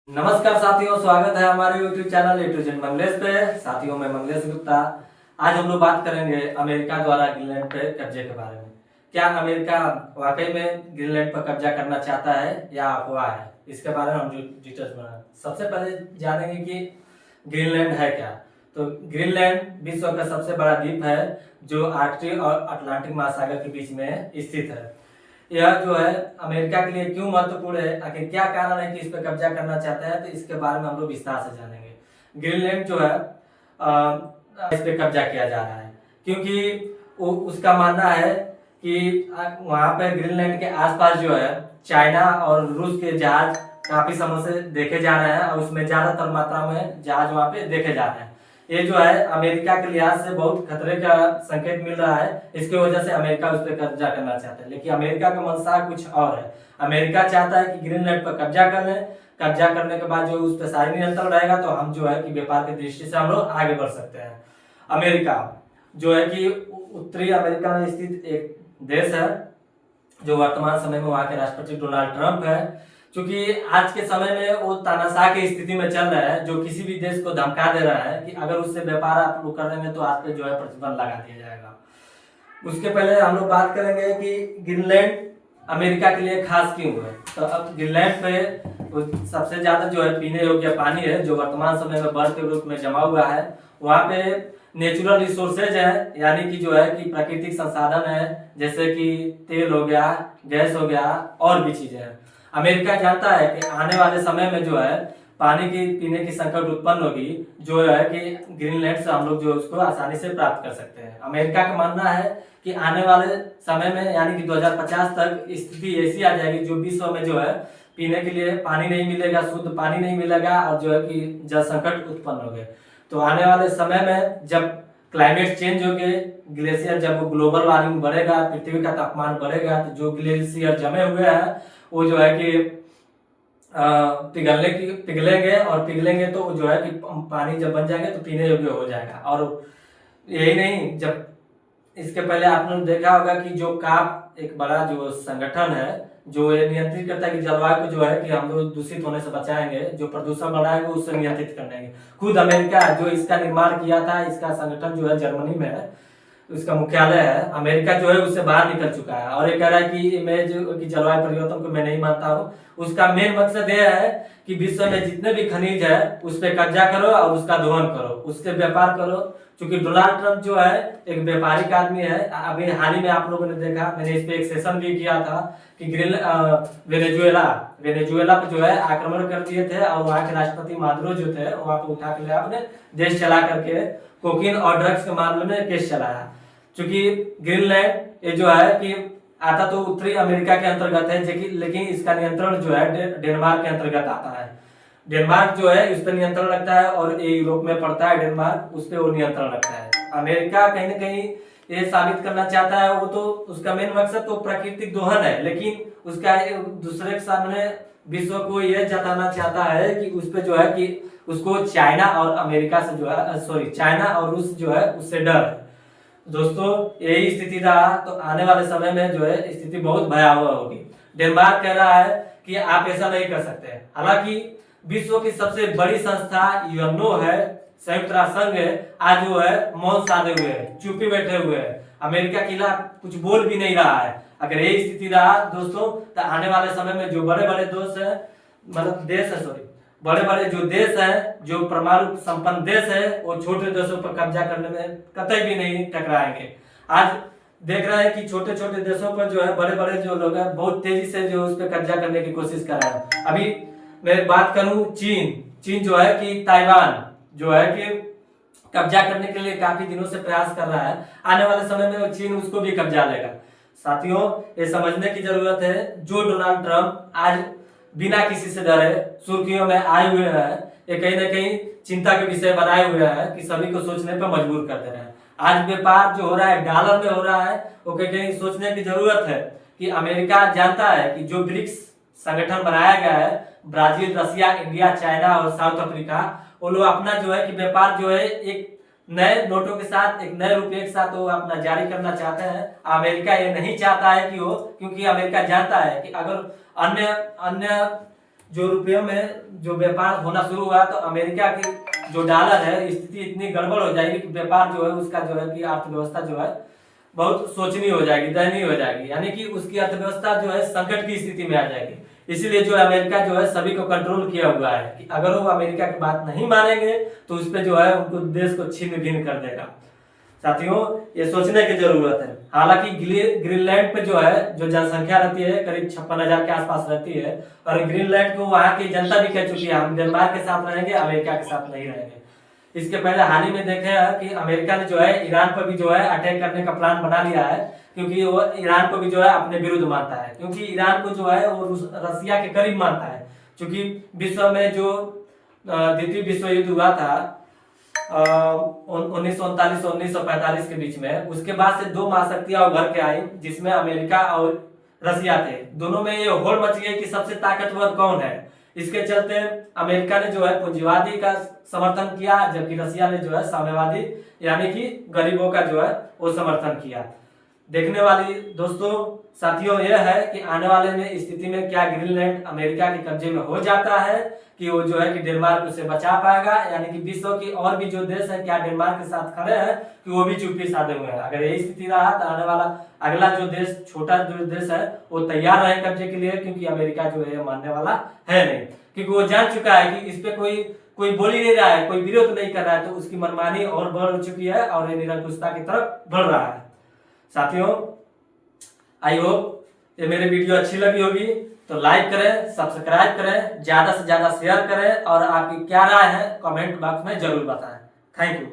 नमस्कार साथियों, स्वागत है हमारे YouTube channel A to Z Manglesh पे। साथियों, मैं मंगलेश गुप्ता। आज हम लोग बात करेंगे अमेरिका द्वारा ग्रीनलैंड पे कब्जे के बारे में। क्या अमेरिका वाकई में ग्रीनलैंड पर कब्जा करना चाहता है या अफवाह है, इसके बारे में हम जो डिटेल्स बना। सबसे पहले जानेंगे कि ग्रीनलैंड है क्या। तो ग्रीनलैंड विश्व का सबसे बड़ा द्वीप है जो आर्कटिक और अटलांटिक महासागर के बीच में स्थित है। यह जो है अमेरिका के लिए क्यों महत्वपूर्ण है, आखिर क्या कारण है कि इस पर कब्जा करना चाहता है, तो इसके बारे में हम लोग विस्तार से जानेंगे। ग्रीनलैंड जो है इस पे कब्जा किया जा रहा है क्योंकि उसका मानना है कि वहां पे ग्रीनलैंड के आसपास जो है चाइना और रूस के जहाज काफी समय से देखे जा रहे हैं और उसमें ज्यादातर मात्रा में जहाज वहां पे देखे जा रहे हैं। ये जो है अमेरिका के लिहाज से बहुत खतरे का संकेत मिल रहा है। इसकी वजह से अमेरिका उस पर कब्जा करना चाहता है, लेकिन अमेरिका का मंशा कुछ और है। अमेरिका चाहता है कि ग्रीनलैंड पर कब्जा कर लें। कब्जा करने के बाद जो उस पर सारी नियंत्रण रहेगा तो हम जो है कि व्यापार की दृष्टि से हम लोग आगे बढ़ सकते हैं। अमेरिका जो है कि उत्तरी अमेरिका में स्थित एक देश है जो वर्तमान समय में वहां के राष्ट्रपति डोनाल्ड ट्रंप है। क्योंकि आज के समय में वो तानाशाह की स्थिति में चल रहा है, जो किसी भी देश को धमका दे रहा है कि अगर उससे व्यापार आप लोग कर देंगे तो आप पे जो है प्रतिबंध लगा दिया जाएगा। उसके पहले हम लोग बात करेंगे कि ग्रीनलैंड अमेरिका के लिए खास क्यों है। तो अब ग्रीनलैंड पे सबसे ज्यादा जो है पीने योग्य पानी है जो वर्तमान समय में बर्फ के रूप में जमा हुआ है। वहाँ पे नेचुरल रिसोर्सेज है, यानी कि जो है कि प्राकृतिक संसाधन है, जैसे कि तेल हो गया, गैस हो गया और भी चीजें हैं। अमेरिका जानता है कि आने वाले समय में जो है पानी की पीने की संकट उत्पन्न होगी, जो है कि ग्रीनलैंड से हम लोग जो उसको आसानी से प्राप्त कर सकते हैं। अमेरिका का मानना है कि आने वाले समय में यानी कि 2050 तक स्थिति ऐसी आ जाएगी जो विश्व में जो है पीने के लिए पानी नहीं मिलेगा, शुद्ध पानी नहीं मिलेगा और जो है कि जल संकट उत्पन्न हो गए। तो आने वाले समय में जब क्लाइमेट चेंज हो गए, ग्लेशियर जब ग्लोबल वार्मिंग बढ़ेगा, पृथ्वी का तापमान बढ़ेगा, तो जो ग्लेशियर जमे हुए हैं वो जो है कि पिघलेंगे और पिघलेंगे तो जो है कि पानी जब बन जाएंगे तो पीने योग्य हो जाएगा। और यही नहीं, जब इसके पहले आपने देखा होगा कि जो काप एक बड़ा जो संगठन है जो ये नियंत्रित करता है कि जलवायु को जो है कि हम लोग दूषित होने से बचाएंगे, जो प्रदूषण बढ़ाएंगे उससे नियंत्रित करने। खुद अमेरिका जो इसका निर्माण किया था, इसका संगठन जो है जर्मनी में है, उसका मुख्यालय है। अमेरिका जो है उससे बाहर निकल चुका है और ये कह रहा है कि मैं जो कि जलवायु परिवर्तन को मैं नहीं मानता हूँ। उसका मेन मकसद यह है कि विश्व में जितने भी खनिज है उस पर कब्जा करो और उसका दोहन करो, उससे व्यापार करो। क्योंकि डोनाल्ड ट्रंप जो है एक व्यापारिक आदमी है। अभी हाल ही में आप लोगों ने देखा, मैंने इस पे एक सेशन भी किया था कि वेनेजुएला पे जो है आक्रमण कर दिए थे और वहाँ के राष्ट्रपति मादुरो जो थे वहाँ पे उठा के ले आपने देश चला करके कोकीन और ड्रग्स के मामले में केस चलाया। क्योंकि ग्रीनलैंड ये जो है कि आता तो उत्तरी अमेरिका के अंतर्गत है, लेकिन इसका नियंत्रण जो है डेनमार्क के अंतर्गत आता है। डेनमार्क जो है इस पर नियंत्रण रखता है और ये यूरोप में पड़ता है डेनमार्क, उस पर वो नियंत्रण रखता है। अमेरिका कहीं ना कहीं ये साबित करना चाहता है, वो तो उसका मेन मकसद तो प्राकृतिक दोहन है, लेकिन उसका दूसरे के सामने विश्व को यह जताना चाहता है कि उस पर जो है कि उसको चाइना और अमेरिका से जो है चाइना और रूस जो है उससे डर है। दोस्तों, यही स्थिति रहा तो आने वाले समय में जो है स्थिति बहुत भयावह होगी। डेनमार्क कह रहा है कि आप ऐसा नहीं कर सकते। हालांकि विश्व की सबसे बड़ी संस्था यूएनओ है, संयुक्त राष्ट्र संघ है, आज जो है मौन साधे हुए है, चुप्पी बैठे हुए है, अमेरिका के खिलाफ कुछ बोल भी नहीं रहा है। अगर यही स्थिति रहा दोस्तों तो आने वाले समय में जो बड़े बड़े बड़े बड़े जो देश हैं, जो परमाणु संपन्न देश है, वो छोटे देशों पर कब्जा करने में कतई भी नहीं टकराएंगे। आज देख रहे हैं कि छोटे छोटे देशों पर जो है बड़े बड़े जो लोग हैं बहुत तेजी से जो उस पर कब्जा करने की कोशिश कर रहे हैं। अभी मैं बात करूं चीन जो है कि ताइवान जो है कि कब्जा करने के लिए काफी दिनों से प्रयास कर रहा है। आने वाले समय में चीन उसको भी कब्जा लेगा। साथियों, ये समझने की जरूरत है, जो डोनाल्ड ट्रंप आज बिना किसी से डरे सुर्खियों में आए हुए हैं, ये कहीं ना कहीं चिंता के विषय बनाए हुए हैं कि सभी को सोचने पर मजबूर कर दे रहे हैं। आज व्यापार जो हो रहा है डॉलर में हो रहा है, वो कहीं सोचने की जरूरत है कि अमेरिका जानता है कि जो ब्रिक्स संगठन बनाया गया है, ब्राजील, रसिया, इंडिया, चाइना और साउथ अफ्रीका, वो लोग अपना जो है कि व्यापार जो है एक नए नोटों के साथ, एक नए रुपये के साथ वो अपना जारी करना चाहते हैं। अमेरिका ये नहीं चाहता है कि हो, क्योंकि अमेरिका जानता है कि अगर अन्य अन्य जो रुपयों में जो व्यापार होना शुरू हुआ तो अमेरिका की जो डॉलर है स्थिति इतनी गड़बड़ हो जाएगी कि व्यापार जो है उसका जो है कि अर्थव्यवस्था जो है बहुत सोचनीय हो जाएगी, दयनीय हो जाएगी, यानी कि उसकी अर्थव्यवस्था जो है संकट की स्थिति में आ जाएगी। इसीलिए जो अमेरिका जो है सभी को कंट्रोल किया हुआ है कि अगर वो अमेरिका की बात नहीं मानेंगे तो उस पर जो है उनको देश को छिन्न भिन्न कर देगा। साथियों ये सोचने की जरूरत है। हालांकि ग्रीनलैंड पे जो है जो जनसंख्या रहती है करीब 56,000 के आसपास रहती है और ग्रीनलैंड को वहां की जनता भी कह चुकी है हम डेनमार्क के साथ रहेंगे, अमेरिका के साथ नहीं रहेंगे। इसके पहले हाल ही में देखे हैं कि अमेरिका ने जो है ईरान पर भी जो है अटैक करने का प्लान बना लिया है, क्योंकि वो ईरान को भी जो है अपने विरुद्ध मानता है, क्योंकि ईरान को जो है वो रसिया के करीब मानता है। क्योंकि विश्व में जो द्वितीय विश्व युद्ध हुआ था 1939 और 1945 के बीच में, उसके बाद से दो महाशक्तियां उभर के आई जिसमें अमेरिका और रसिया थे। दोनों में ये होड़ मच गई कि सबसे ताकतवर कौन है। इसके चलते अमेरिका ने जो है पूंजीवादी का समर्थन किया जबकि रसिया ने जो है साम्यवादी यानी कि गरीबों का जो है वो समर्थन किया। देखने वाली दोस्तों साथियों यह है कि आने वाले में स्थिति में क्या ग्रीनलैंड अमेरिका के कब्जे में हो जाता है कि वो जो है कि डेनमार्क उसे बचा पाएगा, यानी कि विश्व की और भी जो देश है क्या डेनमार्क के साथ खड़े हैं कि वो भी चुप्पी साधे हुए हैं। अगर यही स्थिति रहा तो आने वाला अगला जो देश छोटा जो देश है वो तैयार रहे कब्जे के लिए, क्योंकि अमेरिका जो है मानने वाला है नहीं, क्योंकि वो जान चुका है कि इस पे कोई बोल ही नहीं रहा है, कोई विरोध नहीं कर रहा है, तो उसकी मनमानी और बढ़ चुकी है और ये निरंकुशता की तरफ बढ़ रहा है। साथियों आई होप ये मेरी वीडियो अच्छी लगी होगी तो लाइक करें, सब्सक्राइब करें, ज्यादा से ज्यादा शेयर करें और आपकी क्या राय है कमेंट बॉक्स में जरूर बताएं। Thank you.